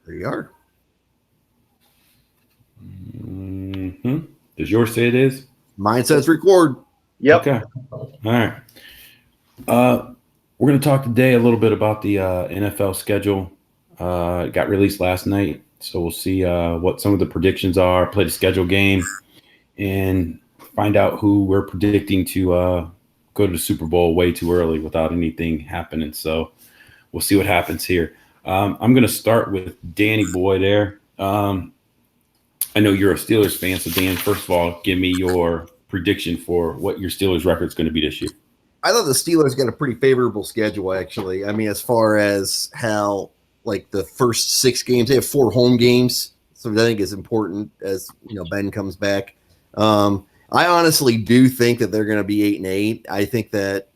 There you are. Does yours say it is? Mine says record. Yep. Okay. All right. We're going to talk today a little bit about the NFL schedule. It got released last night, so we'll see what some of the predictions are, play the schedule game, and find out who we're predicting to go to the Super Bowl way too early without anything happening. So we'll see what happens here. I'm going to start with Danny Boy there. I know you're a Steelers fan, so Dan, first of all, give me your prediction for what your Steelers record is going to be this year. I thought the Steelers got a pretty favorable schedule, actually. I mean, as far as how, like, the first 6 games, they have 4 home games, so I think it's important as, Ben comes back. I honestly do think that they're going to be 8-8. I think that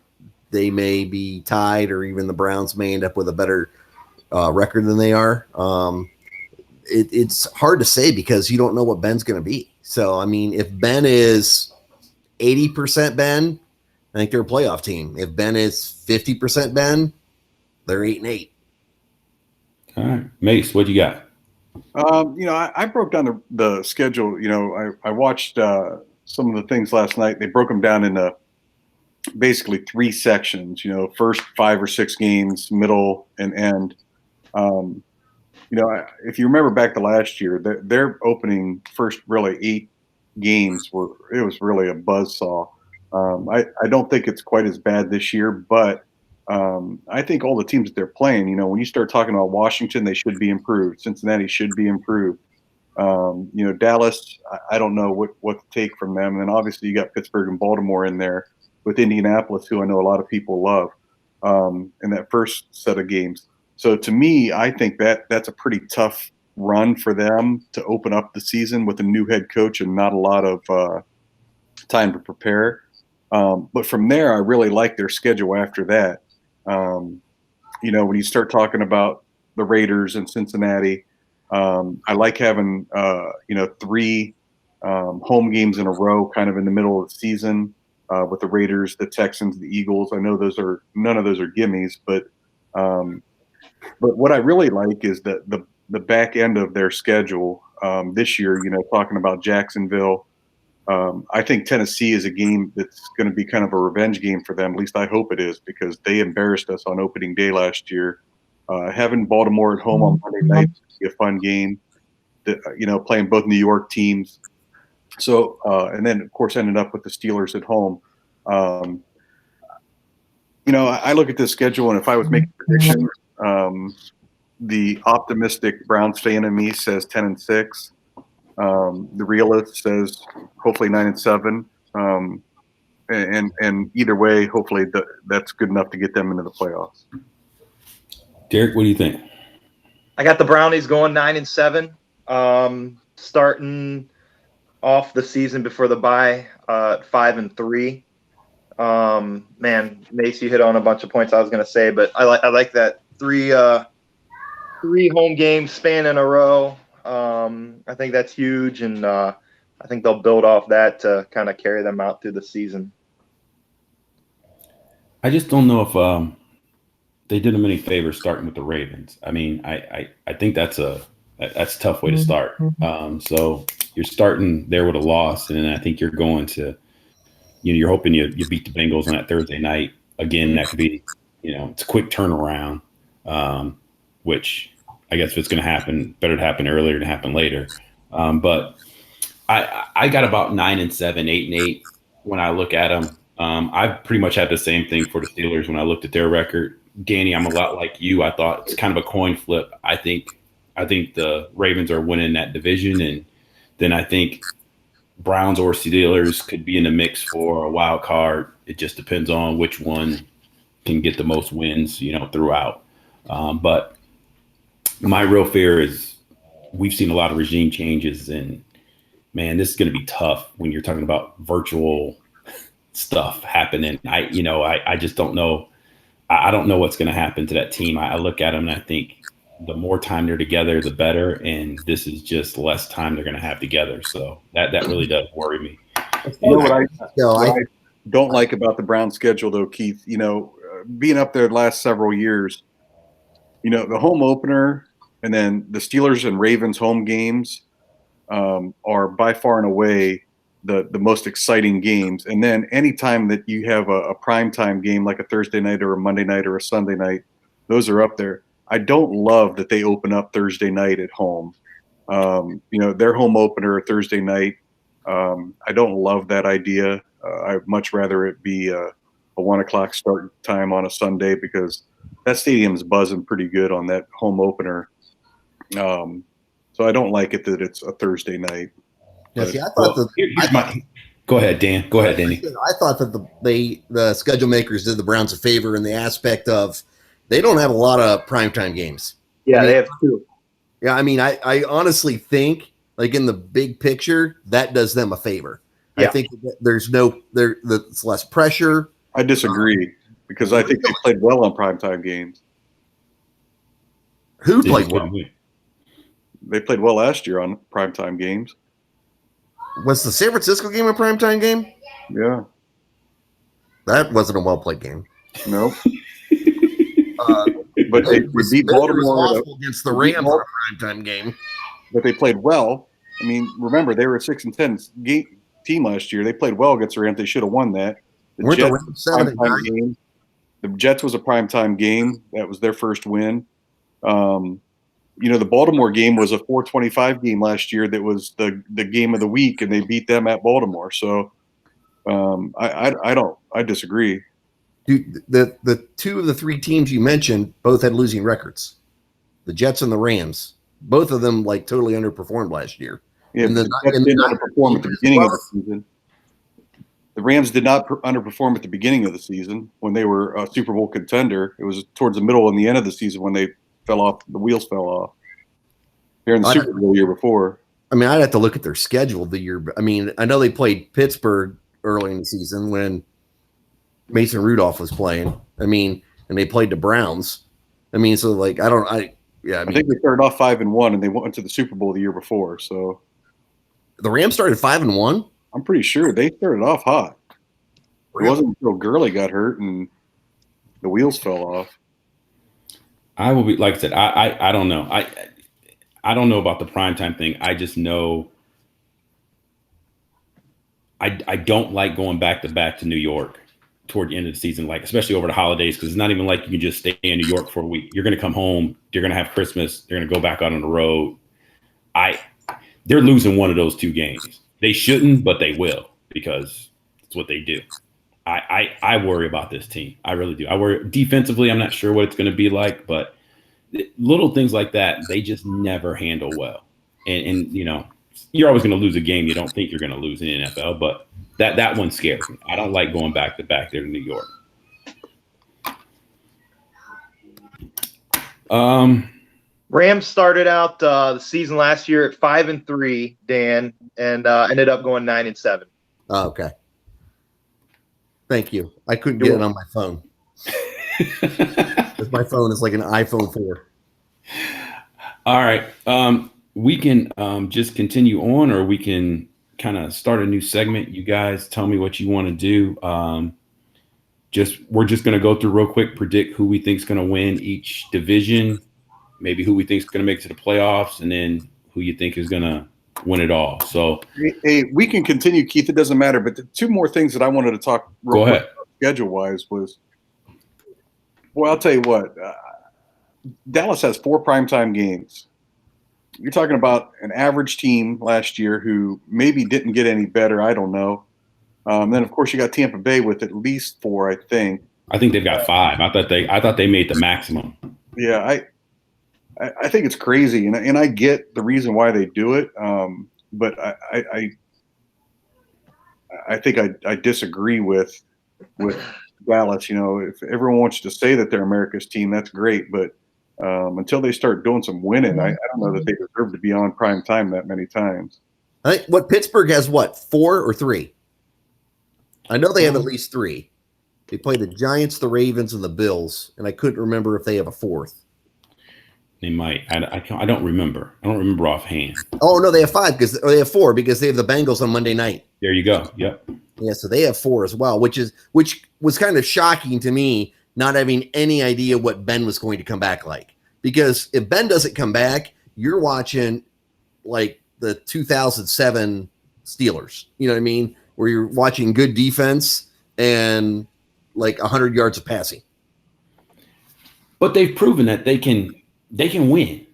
they may be tied, or even the Browns may end up with a better record than they are. It's hard to say because you don't know what Ben's going to be. So, I mean, if Ben is 80% Ben, I think they're a playoff team. If Ben is 50% Ben, they're 8-8. All right. Mace, what you got? I broke down the schedule. I watched some of the things last night. They broke them down into basically 3 sections, first 5 or 6 games, middle and end. If you remember back to last year, their opening first really 8 games it was really a buzzsaw. I don't think it's quite as bad this year, but I think all the teams that they're playing, when you start talking about Washington, they should be improved. Cincinnati should be improved. Dallas, I don't know what to take from them. And then obviously you got Pittsburgh and Baltimore in there with Indianapolis, who I know a lot of people love in that first set of games. So to me, I think that's a pretty tough run for them to open up the season with a new head coach and not a lot of time to prepare. But from there, I really like their schedule after that. When you start talking about the Raiders and Cincinnati, I like having 3 home games in a row kind of in the middle of the season with the Raiders, the Texans, the Eagles. I know none of those are gimmies, but what I really like is the back end of their schedule this year, talking about Jacksonville. I think Tennessee is a game that's going to be kind of a revenge game for them. At least I hope it is, because they embarrassed us on opening day last year. Having Baltimore at home on Monday night is be a fun game. Playing both New York teams. So, and then of course ended up with the Steelers at home. I look at this schedule, and if I was making predictions, the optimistic Browns fan in me says 10-6. The realist says hopefully 9-7. And either way, hopefully that's good enough to get them into the playoffs. Derek, what do you think? I got the Brownies going 9-7, starting off the season before the bye, 5-3. Man, Mace, you hit on a bunch of points I was going to say, but I like that 3 home games span in a row. I think that's huge, and I think they'll build off that to kind of carry them out through the season. I just don't know if they did them any favors starting with the Ravens. I mean, I think that's a tough way to start. So you're starting there with a loss, and then I think you're going to, you're hoping you beat the Bengals on that Thursday night. Again, that could be, it's a quick turnaround, which I guess if it's going to happen, better to happen earlier than happen later. But I got about 9-7, 8-8 when I look at them. I pretty much had the same thing for the Steelers when I looked at their record. Danny, I'm a lot like you. I thought it's kind of a coin flip. I think the Ravens are winning that division, and then I think Browns or Steelers could be in the mix for a wild card. It just depends on which one can get the most wins, throughout. But my real fear is we've seen a lot of regime changes, and man, this is going to be tough when you're talking about virtual stuff happening. I just don't know. I don't know what's going to happen to that team. I look at them and I think the more time they're together, the better. And this is just less time they're going to have together. So that really does worry me. What I don't like about the Browns schedule, though, Keith, being up there the last several years, the home opener and then the Steelers and Ravens home games are by far and away the most exciting games. And then anytime that you have a primetime game like a Thursday night or a Monday night or a Sunday night, those are up there. I don't love that they open up Thursday night at home. Their home opener Thursday night. I don't love that idea. I'd much rather it be a 1 o'clock start time on a Sunday because that stadium's buzzing pretty good on that home opener. So I don't like it that it's a Thursday night. Yeah, see, I thought go ahead, Dan. Go ahead, Danny. I thought that the schedule makers did the Browns a favor in the aspect of they don't have a lot of primetime games. Yeah, they have 2. Yeah, I mean, I honestly think, like in the big picture, that does them a favor. Yeah. I think there's less pressure. I disagree because I think they played well on primetime games. Who played well? They played well last year on primetime games. Was the San Francisco game a primetime game? Yeah. That wasn't a well-played game. No. But they beat Baltimore against the Rams on a primetime game. But they played well. I mean, remember, they were a 6-10 team last year. They played well against the Rams. They should have won that. The Jets was a primetime game. That was their first win. The Baltimore game was a 4:25 game last year. That was the game of the week, and they beat them at Baltimore. So I disagree. Dude, the 2 of the 3 teams you mentioned both had losing records. The Jets and the Rams, both of them like totally underperformed last year. Yeah, and the Jets did not underperform at the beginning of the season. The Rams did not underperform at the beginning of the season when they were a Super Bowl contender. It was towards the middle and the end of the season when they fell off. The wheels fell off. Here in the Super Bowl year before. I mean, I'd have to look at their schedule the year. I mean, I know they played Pittsburgh early in the season when Mason Rudolph was playing. I mean, and they played the Browns. I mean, so like, I think they started off 5-1 and they went to the Super Bowl the year before. So the Rams started 5-1. I'm pretty sure they started off hot. It wasn't until Gurley got hurt and the wheels fell off. I will be, like I said, I don't know. I don't know about the primetime thing. I just know I don't like going back to New York toward the end of the season, like especially over the holidays, because it's not even like you can just stay in New York for a week. You're going to come home. You're going to have Christmas. They're going to go back out on the road. They're losing one of those 2 games. They shouldn't, but they will because it's what they do. I worry about this team. I really do. I worry defensively. I'm not sure what it's going to be like, but little things like that, they just never handle well. And you're always going to lose a game you don't think you're going to lose in the NFL, but that one scares me. I don't like going back there to New York. Rams started out the season last year at 5-3, Dan, and ended up going 9-7. Oh, okay. Thank you. I couldn't get it on my phone. My phone is like an iPhone 4. All right. We can just continue on, or we can kind of start a new segment. You guys tell me what you want to do. We're just going to go through real quick, predict who we think is going to win each division, maybe who we think is going to make it to the playoffs, and then who you think is going to win it all. So hey, we can continue, Keith. It doesn't matter. But the 2 more things that I wanted to talk real quick schedule-wise was, well, I'll tell you what. Dallas has 4 primetime games. You're talking about an average team last year who maybe didn't get any better. I don't know. Then, of course, you got Tampa Bay with at least 4, I think. I think they've got 5. I thought they made the maximum. Yeah, I think it's crazy, and I get the reason why they do it. But I think I disagree with Dallas. If everyone wants to say that they're America's team, that's great. But until they start doing some winning, I don't know that they deserve to be on prime time that many times. I think Pittsburgh has 4 or 3? I know they have at least 3. They play the Giants, the Ravens, and the Bills, and I couldn't remember if they have a 4th. They might. I don't remember. I don't remember offhand. Oh no, they have 5 they have 4 because they have the Bengals on Monday night. There you go. Yep. Yeah, so they have 4 as well, which was kind of shocking to me, not having any idea what Ben was going to come back like. because if Ben doesn't come back, you're watching like the 2007 Steelers. You know what I mean? Where you're watching good defense and like 100 yards of passing. But they've proven that they can win.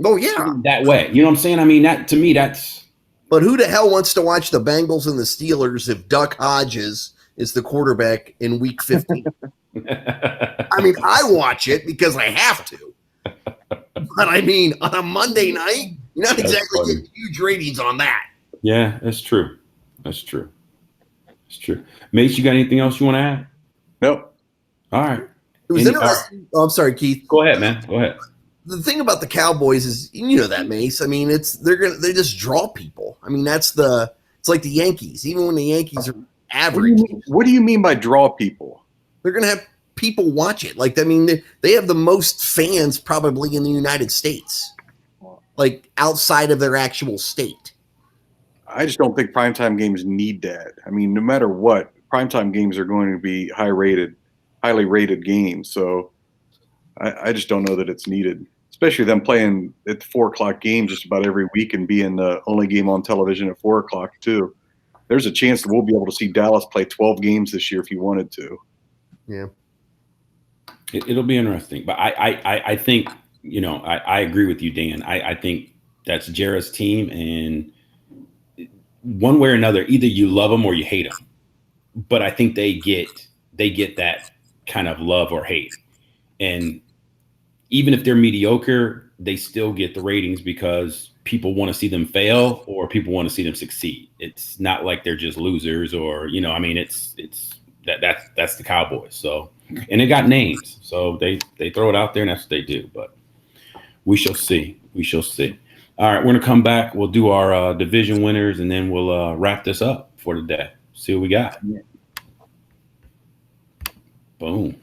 Oh yeah, That way. You know what I'm saying? I mean, that to me, that's. but who the hell wants to watch the Bengals and the Steelers if Duck Hodges is the quarterback in Week 15? I mean, I watch it because I have to. But I mean, on a Monday night, you're not That's exactly funny. getting huge ratings on that. Yeah, that's true. That's true. It's true. Mace, you got anything else you want to add? Nope. All right. It was interesting. Oh, I'm sorry, Keith. Go ahead, man. Go ahead. The thing about the Cowboys is, you know that, Mace. I mean, they just draw people. I mean, it's like the Yankees. Even when the Yankees are average, What do you mean by draw people? they're gonna have people watch it. Like, I mean, they have the most fans probably in the United States, like outside of their actual state. I just don't think primetime games need that. I mean, no matter what, primetime games are going to be highly rated games. So I just don't know that it's needed, especially them playing at the 4:00 game just about every week and being the only game on television at 4:00 too. There's a chance that we'll be able to see Dallas play 12 games this year if you wanted to. Yeah. It'll be interesting. But I think, you know, I agree with you, Dan. I think that's Jarrett's team. And one way or another, either you love them or you hate them. But I think they get that kind of love or hate. And even if they're mediocre, they still get the ratings because people want to see them fail or people want to see them succeed. It's not like they're just losers or, you know, I mean, that's the Cowboys. So, and they got names, so they throw it out there and that's what they do. But we shall see. We shall see. All right, we're gonna come back. We'll do our division winners and then we'll wrap this up for the day. See what we got. Yeah. Boom.